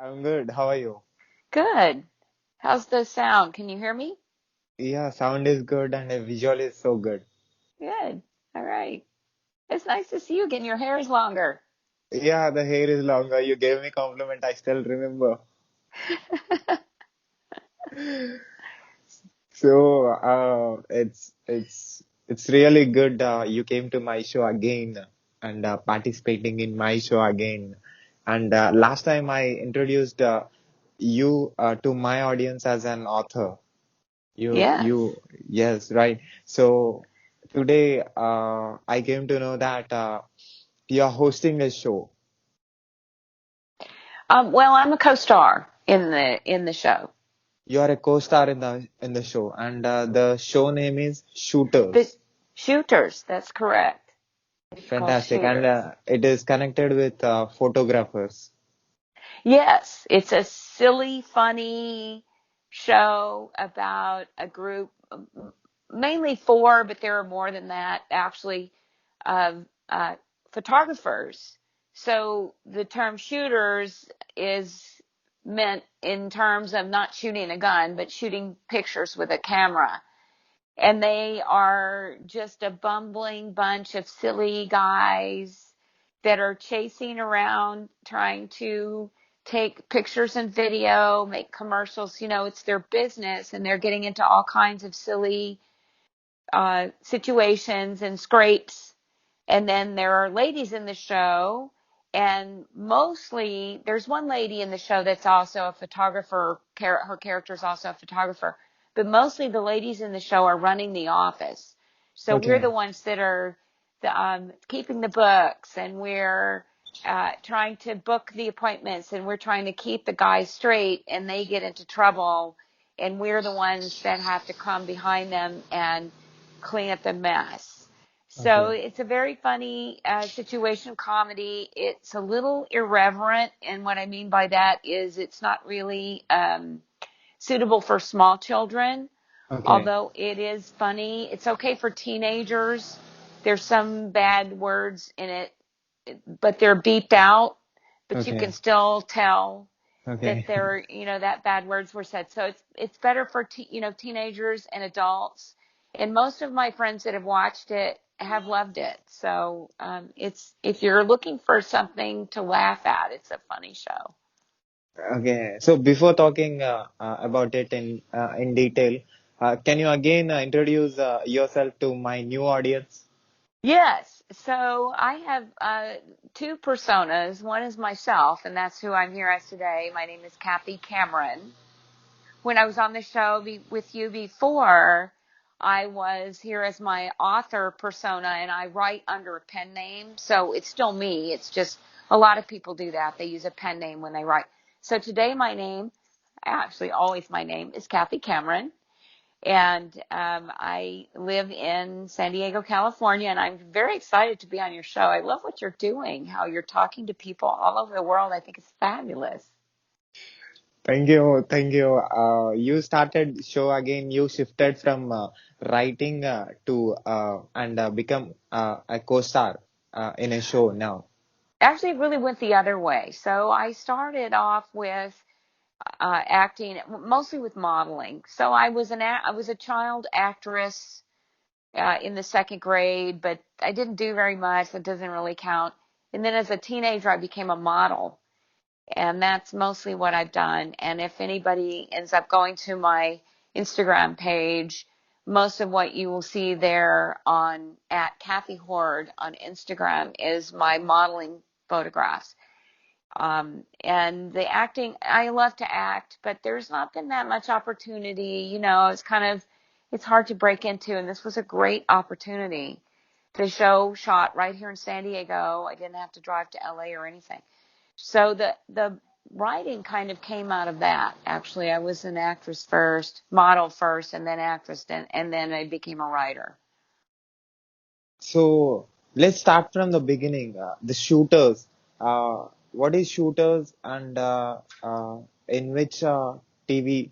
I'm good. How are you? Good. How's the sound? Can you hear me? Yeah, sound is good and the visual is so good. Good. All right. It's nice to see you again. Your hair is longer. Yeah, the hair is longer. You gave me compliment. I still remember. So, it's really good. You came to my show again and participating in my show again. And last time I introduced you to my audience as an author. Yes. Yes, right. So today, I came to know that you're hosting a show. Well, I'm a co-star in the show. You are a co-star in the show, and the show name is The Shooters. Shooters. That's correct. It's called Fantastic, and Shooters. it is connected with photographers. Yes, it's a silly, funny show about a group, mainly four, but there are more than that, actually, of photographers. So the term shooters is meant in terms of not shooting a gun, but shooting pictures with a camera. And they are just a bumbling bunch of silly guys that are chasing around trying to take pictures and video, make commercials. It's their business, and they're getting into all kinds of silly situations and scrapes. And then there are ladies in the show, and mostly there's one lady in the show that's also a photographer. Her character is also a photographer, but mostly the ladies in the show are running the office. So we're the Okay, ones that are keeping the books, and we're trying to book the appointments, and we're trying to keep the guys straight, and they get into trouble, and we're the ones that have to come behind them and clean up the mess. So okay, it's a very funny situation comedy. It's a little irreverent, and what I mean by that is it's not really suitable for small children, okay, although it is funny. It's okay for teenagers. There's some bad words in it, but they're beeped out, but you can okay, still tell that okay. that bad words were said. So it's better for teenagers and adults. And most of my friends that have watched it have loved it. So it's if you're looking for something to laugh at, it's a funny show. Okay. So before talking about it in detail, can you again introduce yourself to my new audience? Yes. So I have two personas. One is myself, and that's who I'm here as today. My name is Kathy Cameron. When I was on the show with you before, I was here as my author persona, and I write under a pen name. So it's still me. It's just a lot of people do that. They use a pen name when they write. So today, actually always my name, is Kathy Cameron. And I live in San Diego, California, and I'm very excited to be on your show. I love what you're doing, how you're talking to people all over the world. I think it's fabulous. Thank you, thank you. You started show again. You shifted from writing to and become a co-star in a show now. Actually, it really went the other way. So I started off with acting, mostly with modeling. So I was a child actress in the second grade, but I didn't do very much. That doesn't really count. And then as a teenager, I became a model, and that's mostly what I've done. And if anybody ends up going to my Instagram page, most of what you will see there on at Kathy Horde on Instagram is my modeling photographs. And the acting, I love to act, but there's not been that much opportunity. It's hard to break into, and this was a great opportunity. The show shot right here in San Diego. I didn't have to drive to LA or anything. So the writing kind of came out of that. Actually, I was an actress first, model first, and then actress, and then I became a writer. So let's start from the beginning. The shooters. What is shooters and in which TV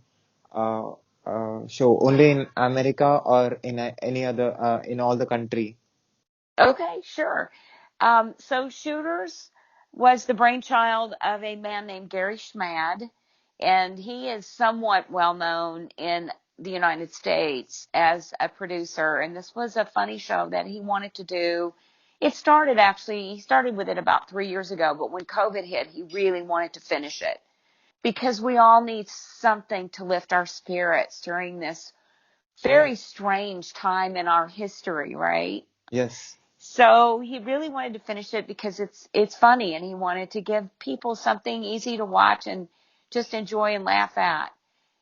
uh, show? Only in America or in any other in all the country? Okay, sure. So shooters was the brainchild of a man named Gary Schmad, and he is somewhat well known in the United States as a producer. And this was a funny show that he wanted to do. He started with it about 3 years ago, but when COVID hit, he really wanted to finish it because we all need something to lift our spirits during this very strange time in our history, right? Yes. So he really wanted to finish it because it's funny, and he wanted to give people something easy to watch and just enjoy and laugh at.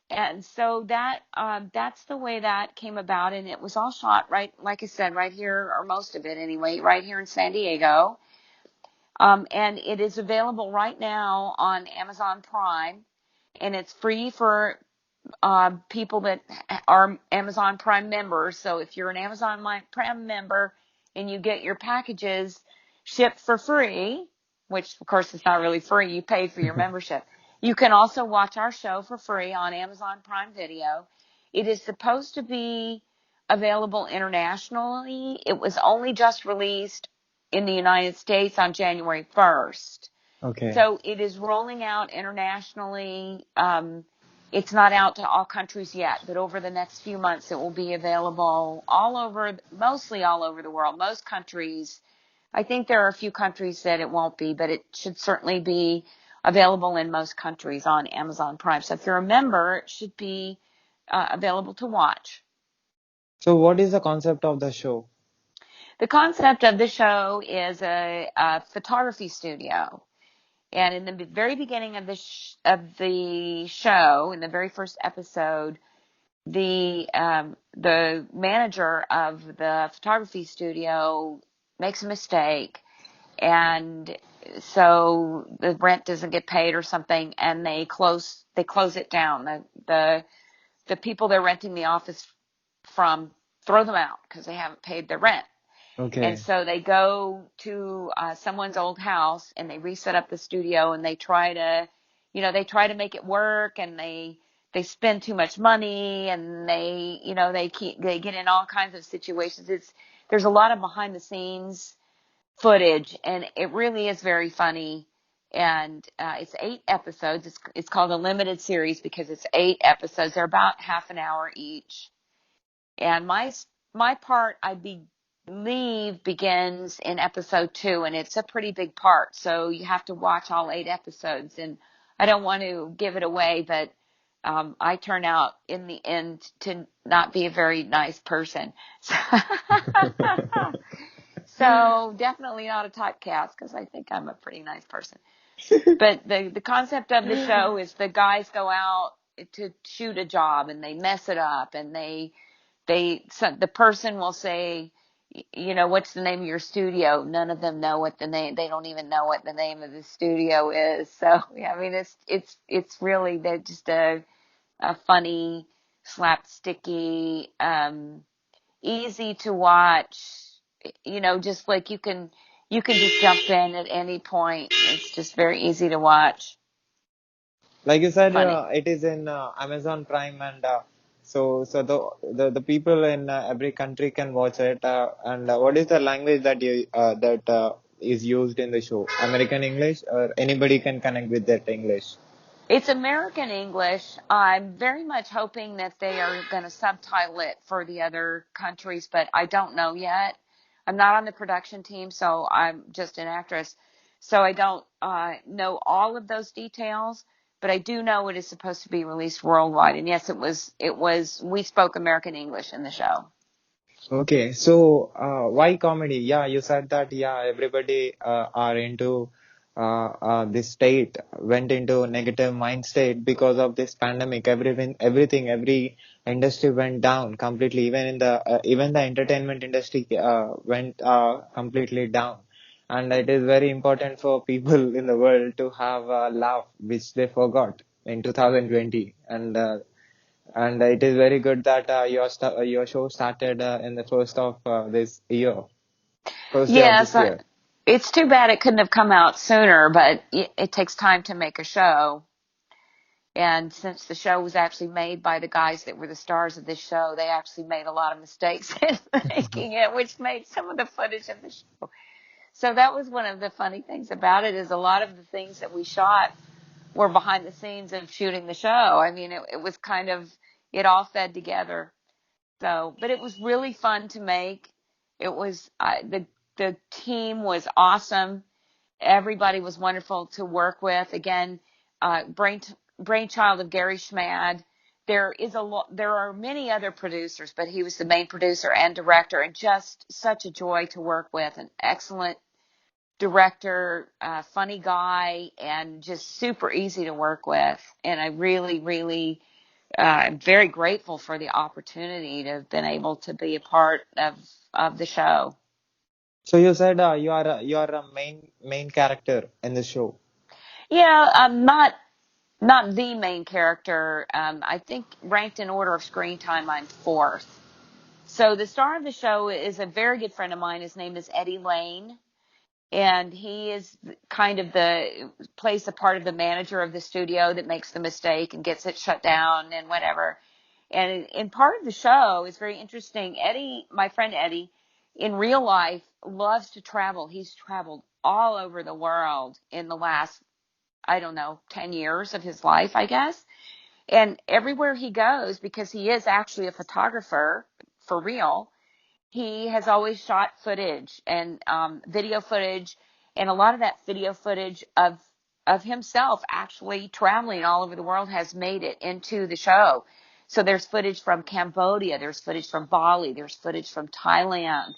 And so that's the way that came about, and it was all shot right, like I said, right here, or most of it anyway, right here in San Diego. And it is available right now on Amazon Prime, and it's free for people that are Amazon Prime members. So if you're an Amazon Prime member and you get your packages shipped for free, which of course is not really free, you pay for your membership. You can also watch our show for free on Amazon Prime Video. It is supposed to be available internationally. It was only just released in the United States on January 1st. Okay. So it is rolling out internationally. It's not out to all countries yet, but over the next few months it will be available mostly all over the world. Most countries, I think there are a few countries that it won't be, but it should certainly be available in most countries on Amazon Prime. So if you're a member, it should be available to watch. So what is the concept of the show? The concept of the show is a photography studio. And in the very beginning of the show, in the very first episode, the manager of the photography studio makes a mistake, and so the rent doesn't get paid or something, and they close it down. The people they're renting the office from throw them out because they haven't paid their rent. Okay. And so they go to someone's old house and they reset up the studio, and they try to make it work, and they spend too much money, and they get in all kinds of situations. There's a lot of behind the scenes footage, and it really is very funny. And it's 8 episodes. It's called a limited series because it's 8 episodes. They're about half an hour each. And my part, I believe, begins in episode 2, and it's a pretty big part. So you have to watch all 8 episodes. And I don't want to give it away, but I turn out in the end to not be a very nice person. So definitely not a typecast, because I think I'm a pretty nice person. But the concept of the show is the guys go out to shoot a job and they mess it up, and the person will say, what's the name of your studio? None of them know what the name. They don't even know what the name of the studio is. So yeah, I mean, it's really they're just a funny, slapsticky, easy to watch. Just like you can just jump in at any point. It's just very easy to watch. Like you said, Funny. it is in Amazon Prime, and so the people in every country can watch it. And what is the language that is used in the show? American English, or anybody can connect with that English? It's American English. I'm very much hoping that they are going to subtitle it for the other countries, but I don't know yet. I'm not on the production team, so I'm just an actress. So I don't know all of those details, but I do know it is supposed to be released worldwide. And yes, we spoke American English in the show. Okay, so why comedy? Yeah, you said that. Yeah, everybody are into this state, went into negative mind state because of this pandemic. Every industry went down completely. Even the entertainment industry went completely down. And it is very important for people in the world to have a laugh, which they forgot in 2020. And it is very good that your show started in the first of this year, first day of Yes, this year. it's too bad it couldn't have come out sooner, but it takes time to make a show. And since the show was actually made by the guys that were the stars of this show, they actually made a lot of mistakes in making it, which made some of the footage of the show So that was one of the funny things about it, is a lot of the things that we shot were behind the scenes of shooting the show. I mean, it was kind of, it all fed together. So, but it was really fun to make. It was, the team was awesome. Everybody was wonderful to work with. Again, brainchild of Gary Schmad. There are many other producers, but he was the main producer and director, and just such a joy to work with. An excellent director, funny guy, and just super easy to work with. And I really, really, I'm very grateful for the opportunity to have been able to be a part of the show. So you said you are a main character in the show. Yeah, I'm not the main character. I think ranked in order of screen time, I'm fourth. So the star of the show is a very good friend of mine. His name is Eddie Lane, and he is kind of plays the part of the manager of the studio that makes the mistake and gets it shut down and whatever. And in part of the show is very interesting. Eddie, my friend Eddie, in real life loves to travel. He's traveled all over the world in the last, I don't know, 10 years of his life, I guess. And everywhere he goes, because he is actually a photographer for real, he has always shot footage and video footage, and a lot of that video footage of himself actually traveling all over the world has made it into the show. So there's footage from Cambodia, there's footage from Bali, there's footage from Thailand,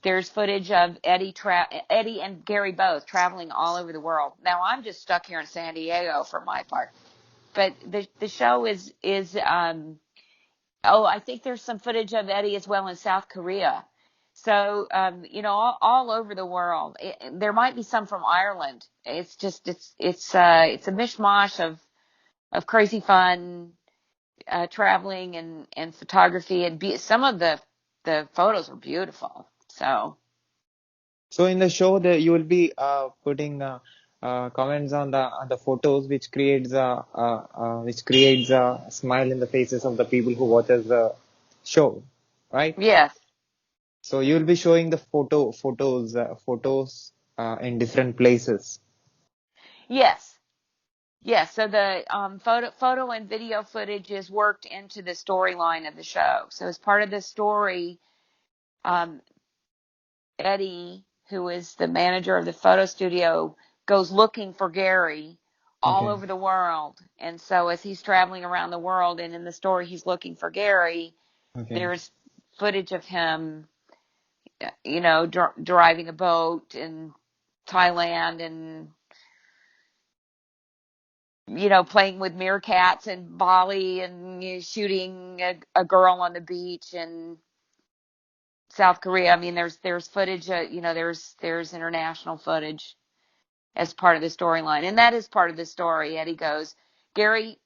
there's footage of Eddie and Gary both traveling all over the world. Now I'm just stuck here in San Diego for my part, but the show is oh, I think there's some footage of Eddie as well in South Korea. So, all over the world. There might be some from Ireland. It's just, it's a mishmash of crazy fun, traveling and photography, and some of the photos are beautiful. So, So in the show, you will be putting comments on the photos, which creates a smile in the faces of the people who watches the show, right? yes, So you will be showing the photos in different places. yes, yes. So the photo and video footage is worked into the storyline of the show. So as part of the story, um, Eddie, who is the manager of the photo studio, goes looking for Gary all Okay. over the world. And so as he's traveling around the world and in the story he's looking for Gary, Okay. there's footage of him, driving a boat in Thailand and, playing with meerkats in Bali and shooting a girl on the beach in South Korea. I mean, there's footage, there's international footage as part of the storyline. And that is part of the story. Gary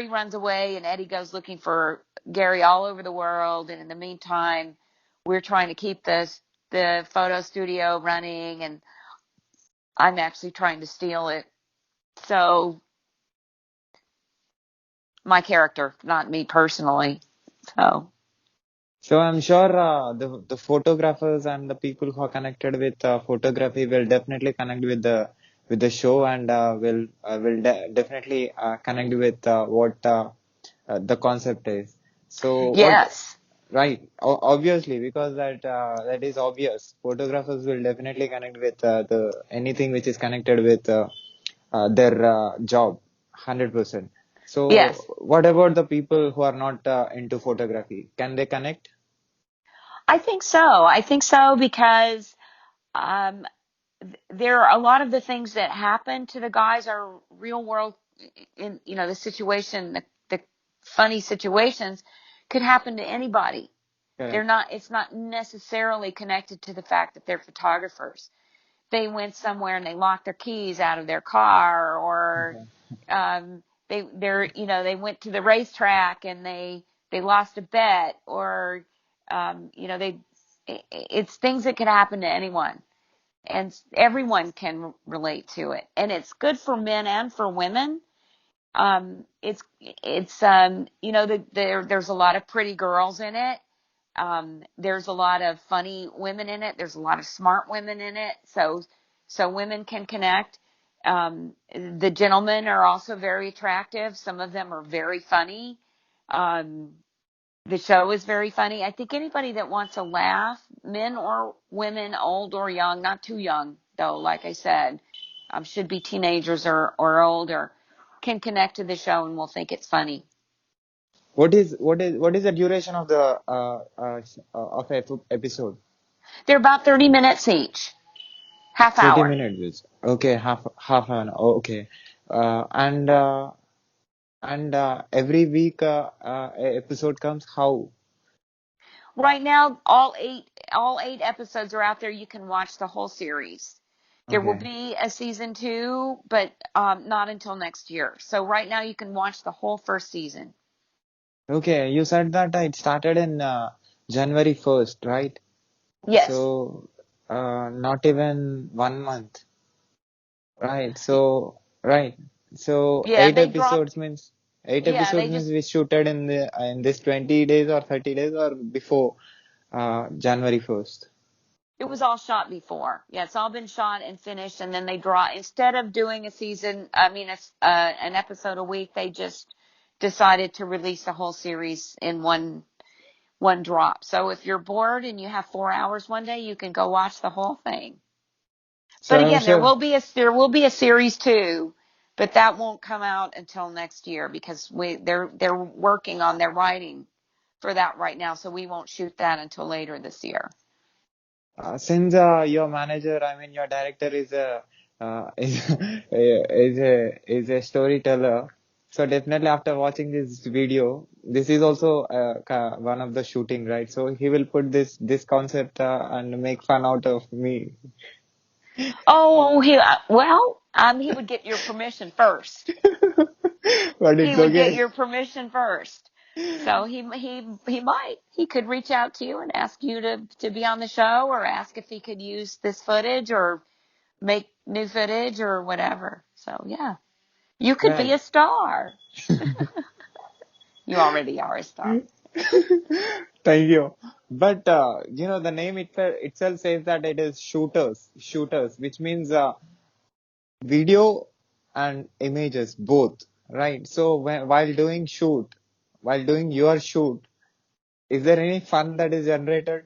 runs away and Eddie goes looking for Gary all over the world. And in the meantime, we're trying to keep the photo studio running, and I'm actually trying to steal it. So my character, not me personally. So So I'm sure the photographers and the people who are connected with photography will definitely connect with the show, and will definitely connect with what the concept is. So what yes, right? Obviously, because that is obvious. Photographers will definitely connect with the anything which is connected with their job, 100%. So yes. what about the people who are not into photography? Can they connect? I think so. I think so because um, there are a lot of the things that happen to the guys are real world, in the situation, the funny situations could happen to anybody. Correct. It's not necessarily connected to the fact that they're photographers. They went somewhere and they locked their keys out of their car, or Okay. they went to the racetrack and they lost a bet, or they it's things that could happen to anyone, and everyone can relate to it, and it's good for men and for women. It's there's a lot of pretty girls in it, There's a lot of funny women in it. There's a lot of smart women in it. So women can connect. The gentlemen are also very attractive. Some of them are very funny. Um, the show is very funny. I think anybody that wants to laugh, men or women, old or young, not too young though, like I said, should be teenagers or older, can connect to the show and will think it's funny. What is the duration of the episode? They're about 30 minutes each, half 30 hour. minutes. Okay, half an hour. Oh, okay. And every week a episode comes. How? Right now, all eight episodes are out there. You can watch the whole series. There will Okay. be a season 2, but not until next year. So right now, you can watch the whole first season. Okay, you said that it started in January 1st, right? Yes. So, not even 1 month, right? So, right. So, Yeah, they dropped. eight Yeah, episodes they means just. we shooted in this 20 days or 30 days or before January 1st. It was all shot before. Yeah, it's all been shot and finished, and then they draw. Instead of doing a season, an episode a week, they just decided to release the whole series in one drop. So if you're bored and you have 4 hours one day, you can go watch the whole thing. So, But I'm again, sure. there will be a series 2, but that won't come out until next year because they're working on their writing for that right now, so we won't shoot that until later this year. Since your manager, I mean your director is a is a storyteller, so definitely after watching this video, this is also one of the shooting, right? So he will put this concept and make fun out of me. Oh, he would get your permission first. But He it's would get okay. your permission first. So he could reach out to you and ask you to be on the show or ask if he could use this footage or make new footage or whatever. So yeah, you could be Right. a star. You already are a star. Thank you. But the name itself says that it is shooters, which means video and images both, right? So while doing your shoot, is there any fun that is generated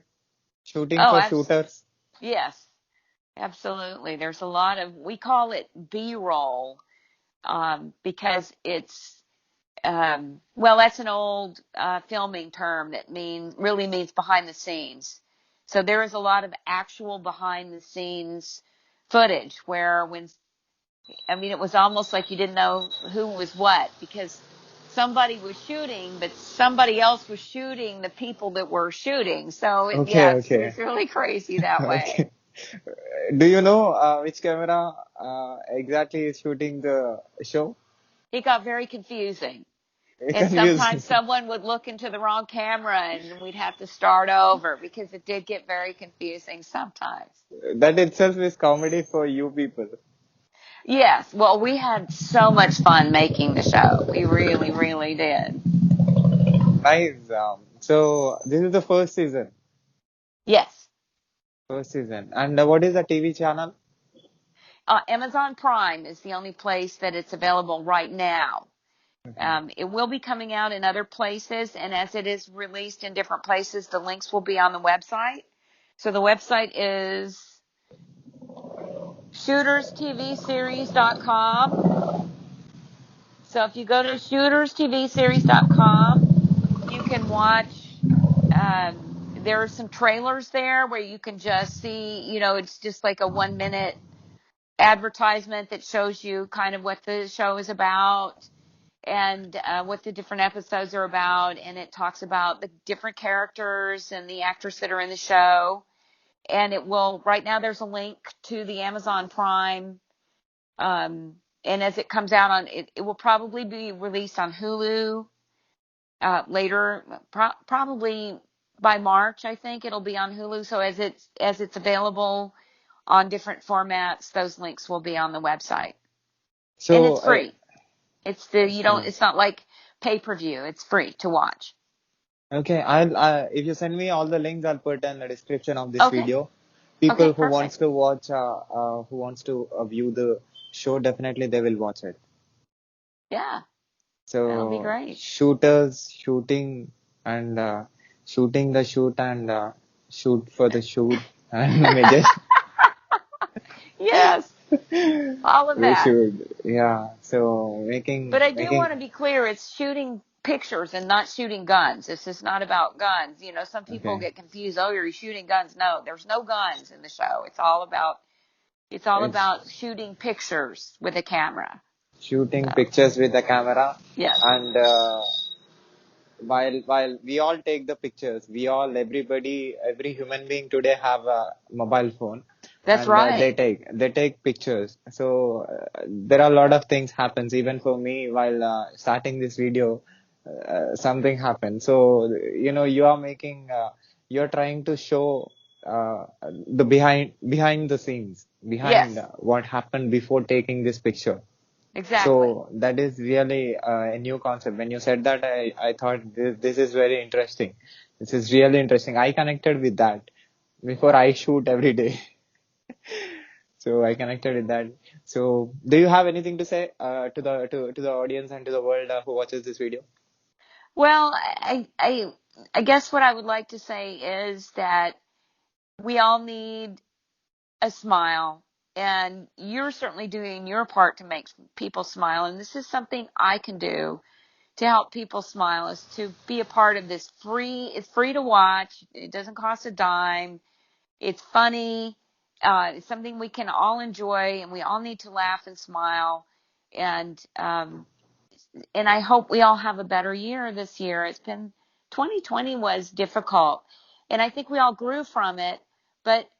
shooting Oh, for shooters? yes, absolutely. There's a lot of, we call it B-roll, because that's an old filming term that really means behind the scenes. So there is a lot of actual behind the scenes footage where it was almost like you didn't know who was what because somebody was shooting, but somebody else was shooting the people that were shooting. So Okay, okay. it's really crazy that way. Okay. Do you know which camera exactly is shooting the show? It got very confusing. And sometimes Confusing. someone would look into the wrong camera and we'd have to start over because it did get very confusing sometimes. That itself is comedy for you people. Yes, well, we had so much fun making the show. We really, really did. Nice. So this is the first season. Yes. First season. And what is the TV channel? Amazon Prime is the only place that it's available right now. Okay. It will be coming out in other places, and as it is released in different places, the links will be on the website. So the website is shooterstvseries.com. So if you go to shooterstvseries.com, you can watch. There are some trailers there where you can just see, it's just like a 1 minute advertisement that shows you kind of what the show is about and what the different episodes are about. And it talks about the different characters and the actors that are in the show. And right now there's a link to the Amazon Prime. And as it comes out it will probably be released on Hulu later, probably by March, I think it'll be on Hulu. So as it's available on different formats, those links will be on the website, and So it's free. It's it's free. it's not like pay per view. It's free to watch. Okay, if you send me all the links, I'll put in the description of this Okay. video. Okay, People who perfect. wants to watch, who wants to view the show, definitely they will watch it. Yeah, that'll be So great. shooters shooting and shooting the shoot and shoot for the shoot and just Yes, all of we that. should, yeah. So But I do making want to be clear, it's shooting pictures and not shooting guns. This is not about guns. You know, some people okay. get confused. Oh, you're shooting guns. No, there's no guns in the show. It's all about It's shooting pictures with a camera. shooting So, pictures with the camera yes. and while we all take the pictures, we all every human being today have a mobile phone, That's and right. they take pictures. So there are a lot of things happens. Even for me, while starting this video, something happened. So you are making you're trying to show the behind the scenes, behind Yes, what happened before taking this picture. exactly. So that is really a new concept. When you said that, I thought this is very interesting. This is really interesting. I connected with that before I shoot every day. So I connected with that. So do you have anything to say to the audience and to the world who watches this video? Well, I guess what I would like to say is that we all need a smile, and you're certainly doing your part to make people smile. And this is something I can do to help people smile, is to be a part of this free. It's free to watch. It doesn't cost a dime. It's funny. It's something we can all enjoy, and we all need to laugh and smile. And and I hope we all have a better year this year. 2020 was difficult, and I think we all grew from it, but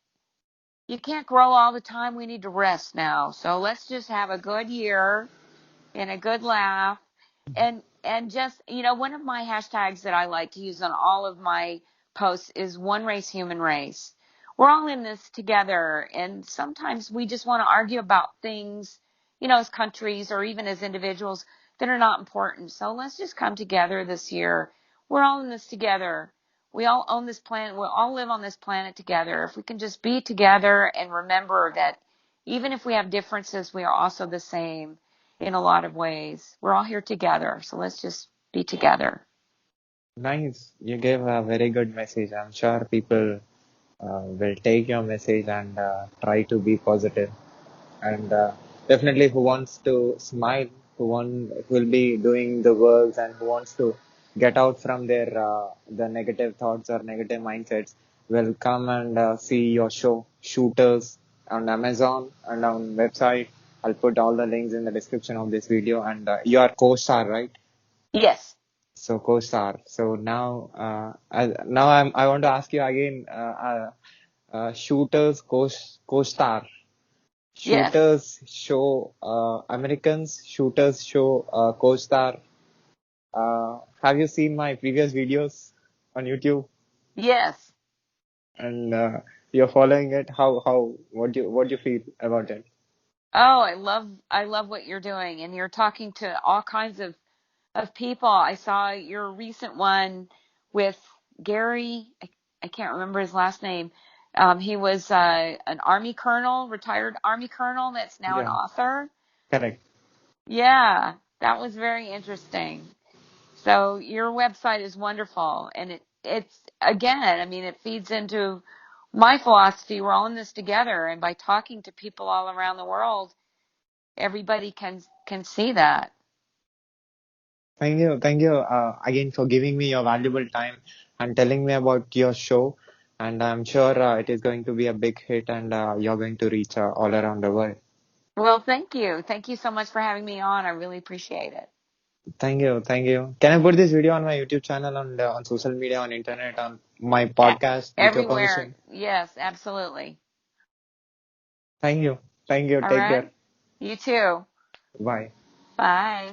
you can't grow all the time. We need to rest now. So let's just have a good year and a good laugh. And just, one of my hashtags that I like to use on all of my posts is one race, human race. We're all in this together, and sometimes we just want to argue about things, as countries or even as individuals, that are not important. So let's just come together this year. We're all in this together. We all own this planet. We all live on this planet together. If we can just be together and remember that even if we have differences, we are also the same in a lot of ways. We're all here together, so let's just be together. Nice. You gave a very good message. I'm sure people will take your message and try to be positive. And definitely who wants to smile, who will be doing the works and who wants to get out from their the negative thoughts or negative mindsets will come and see your show Shooters on Amazon and on website. I'll put all the links in the description of this video, and you are co-star, right? Yes, So co-star. So now I want to ask you again, Shooters co-star. yes, Shooters show Americans shooters show co-star. Have you seen my previous videos on YouTube yes. and you're following it? How what do you feel about it? Oh, I love what you're doing, and you're talking to all kinds of people. I saw your recent one with Gary. I can't remember his last name. He was an Army colonel, retired Army colonel that's now an Yeah, author. correct. Yeah, that was very interesting. So your website is wonderful, and it's again, I mean, it feeds into my philosophy. We're all in this together, and by talking to people all around the world, everybody can see that. Thank you again for giving me your valuable time and telling me about your show. And I'm sure it is going to be a big hit, and you're going to reach all around the world. Well, thank you. Thank you so much for having me on. I really appreciate it. Thank you, thank you. Can I put this video on my YouTube channel, on social media, on internet, on my A- podcast with your Everywhere. permission? Yes, absolutely. Thank you. Thank you. All Take right. care. You too. Bye. Bye.